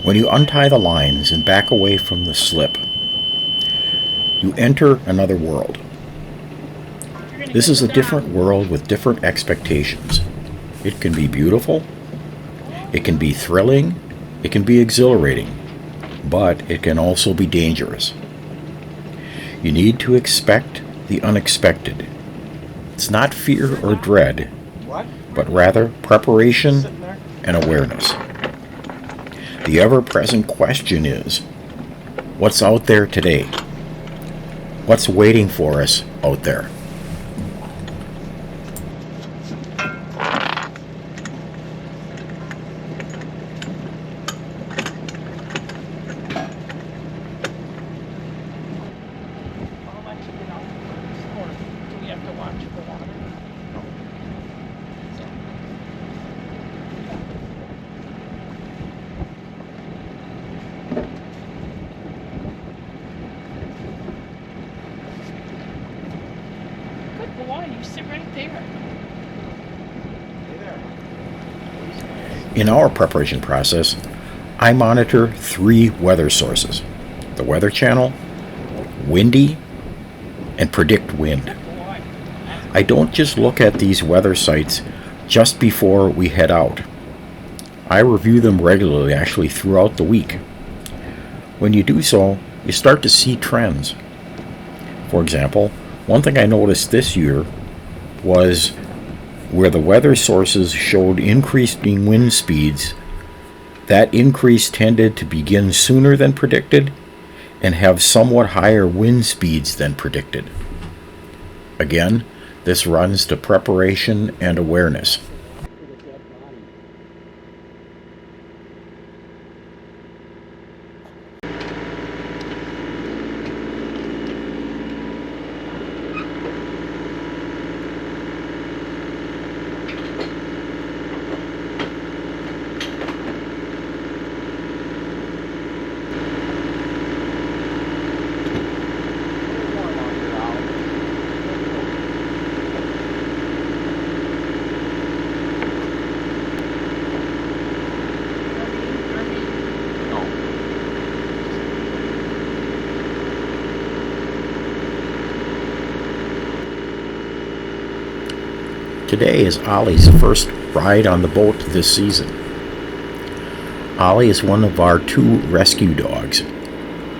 When you untie the lines and back away from the slip, you enter another world. This is a different world with different expectations. It can be beautiful, it can be thrilling, it can be exhilarating, but it can also be dangerous. You need to expect the unexpected. It's not fear or dread, but rather preparation and awareness. The ever-present question is, what's out there today? What's waiting for us out there? You sit right there. In our preparation process, I monitor 3 weather sources: the Weather Channel, Windy, and Predict Wind. I don't just look at these weather sites just before we head out. I review them regularly, actually throughout the week. When you do so, you start to see trends. For example, one thing I noticed this year was where the weather sources showed increasing wind speeds, that increase tended to begin sooner than predicted and have somewhat higher wind speeds than predicted. Again, this runs to preparation and awareness. Today is Ollie's first ride on the boat this season. Ollie is one of our 2 rescue dogs.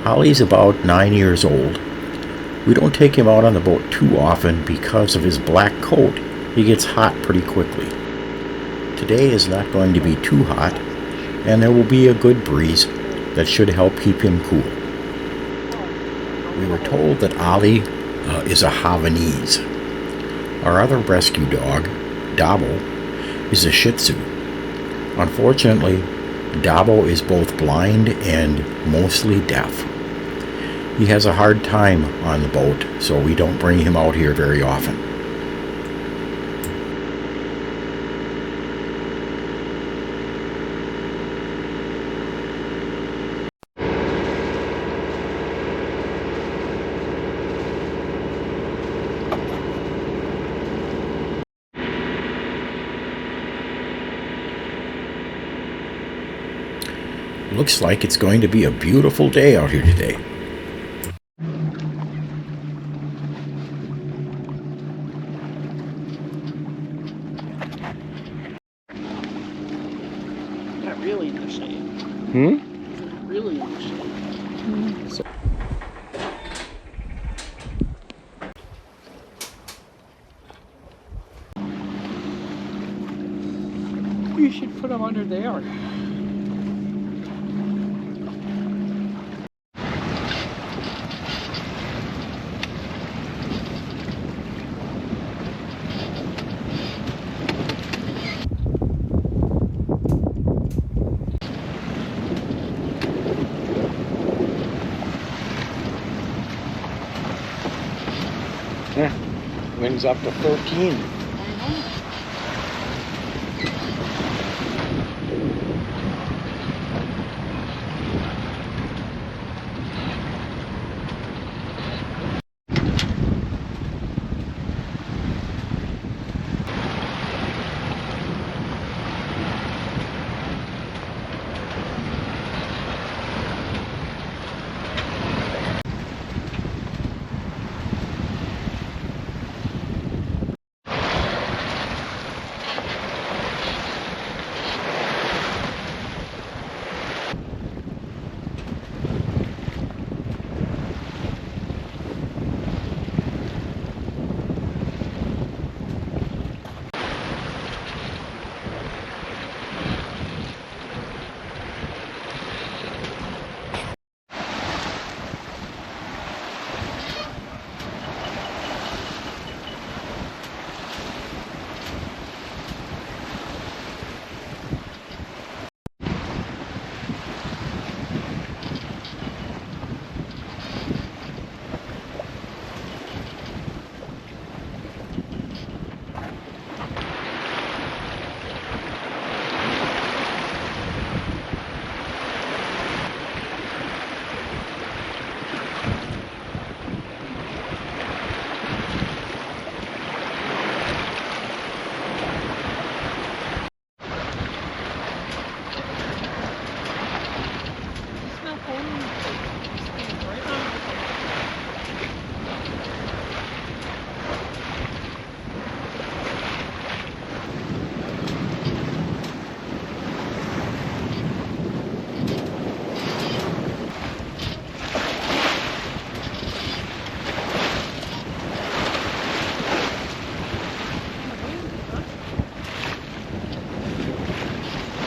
Ollie's about 9 years old. We don't take him out on the boat too often because of his black coat. He gets hot pretty quickly. Today is not going to be too hot, and there will be a good breeze that should help keep him cool. We were told that Ollie is a Havanese. Our other rescue dog, Dabo, is a Shih Tzu. Unfortunately, Dabo is both blind and mostly deaf. He has a hard time on the boat, so we don't bring him out here very often. Looks like it's going to be a beautiful day out here today. Not really in the shade. Really in the shade. You should put them under there. Yeah, wind's up to 13.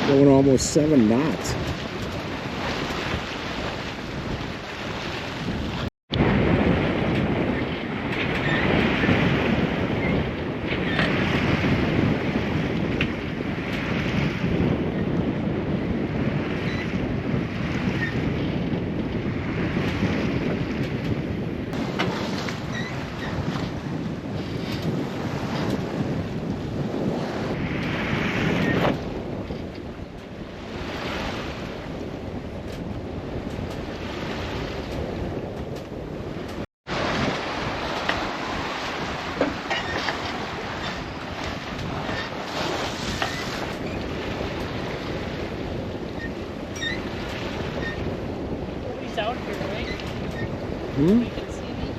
Going almost 7 knots. Nobody's out here, right? Hmm? You can see me.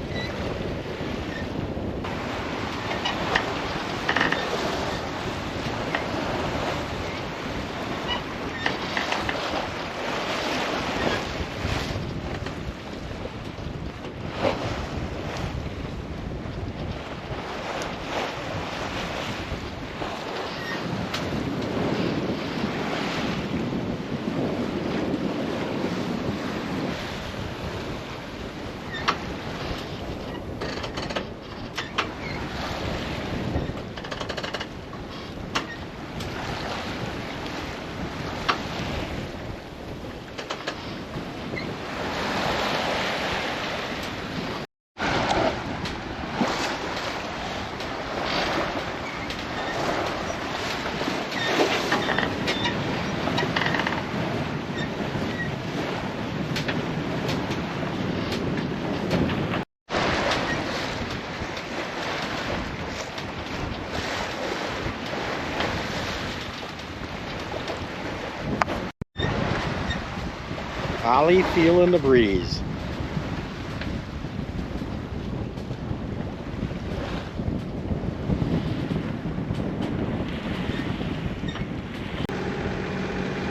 Ollie feeling the breeze.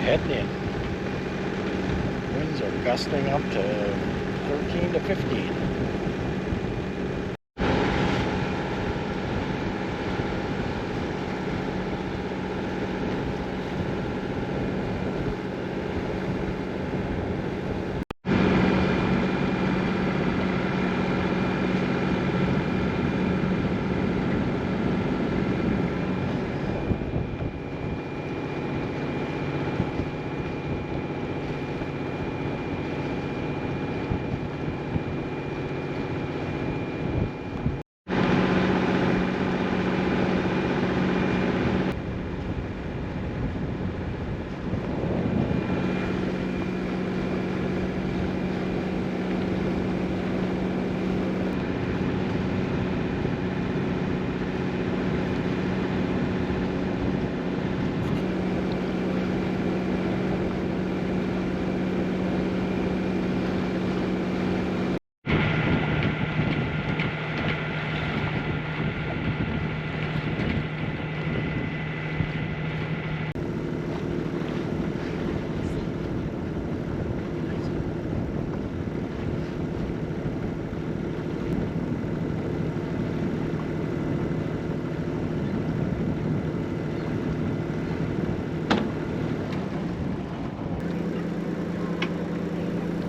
Heading in. Winds are gusting up to 13 to 15.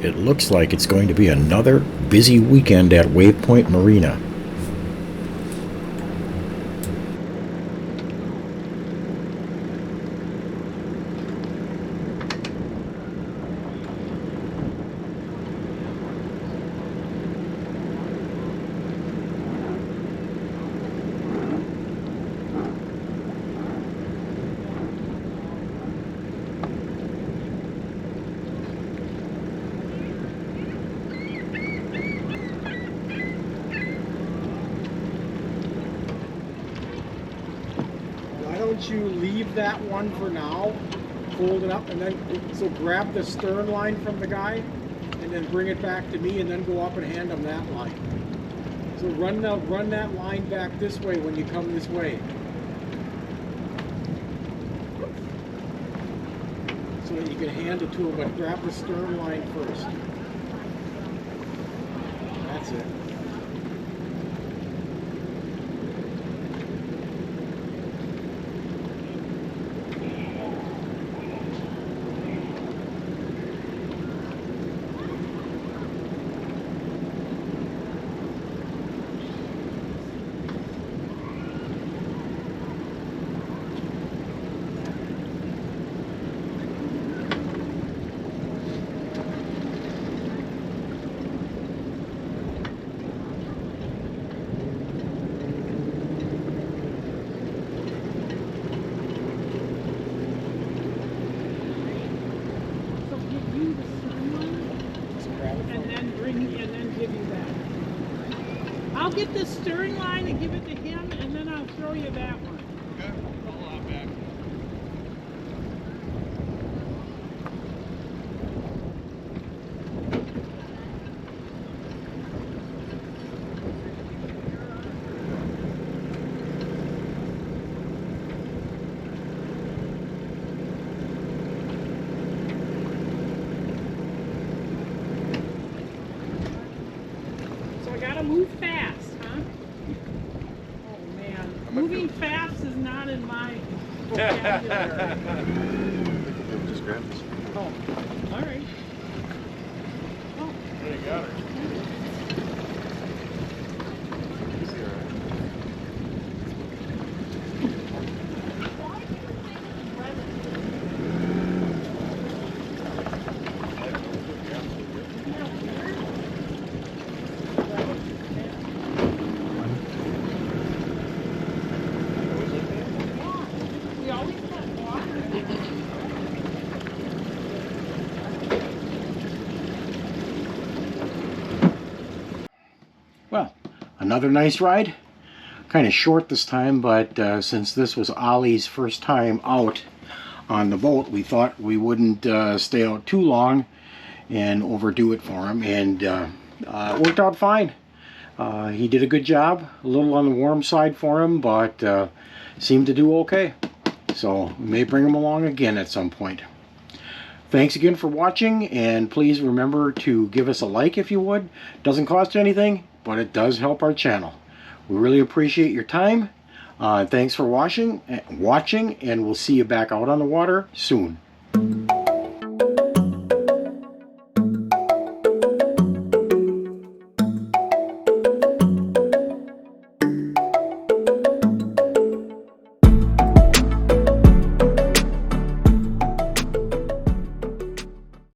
It looks like it's going to be another busy weekend at Waypoint Marina. Don't you leave that one for now, fold it up, and then so grab the stern line from the guy and then bring it back to me and then go up and hand him that line. So run that line back this way when you come this way. So that you can hand it to him, but grab the stern line first. That's it. line and give it to him, and then I'll throw you that one. Okay. I'll back. So I gotta move fast, huh? Oh man, moving fast is not in my vocabulary. Just grab this. Oh, all right. Oh, There you got her. Easy, all right. we always put water in it. Well, another nice ride. Kind of short this time, but since this was Ollie's first time out on the boat, we thought we wouldn't stay out too long and overdo it for him, and it worked out fine. He did a good job, a little on the warm side for him, but seemed to do okay. So we may bring him along again at some point. Thanks again for watching, and please remember to give us a like if you would. Doesn't cost you anything, but it does help our channel. We really appreciate your time. Thanks for watching, and we'll see you back out on the water soon.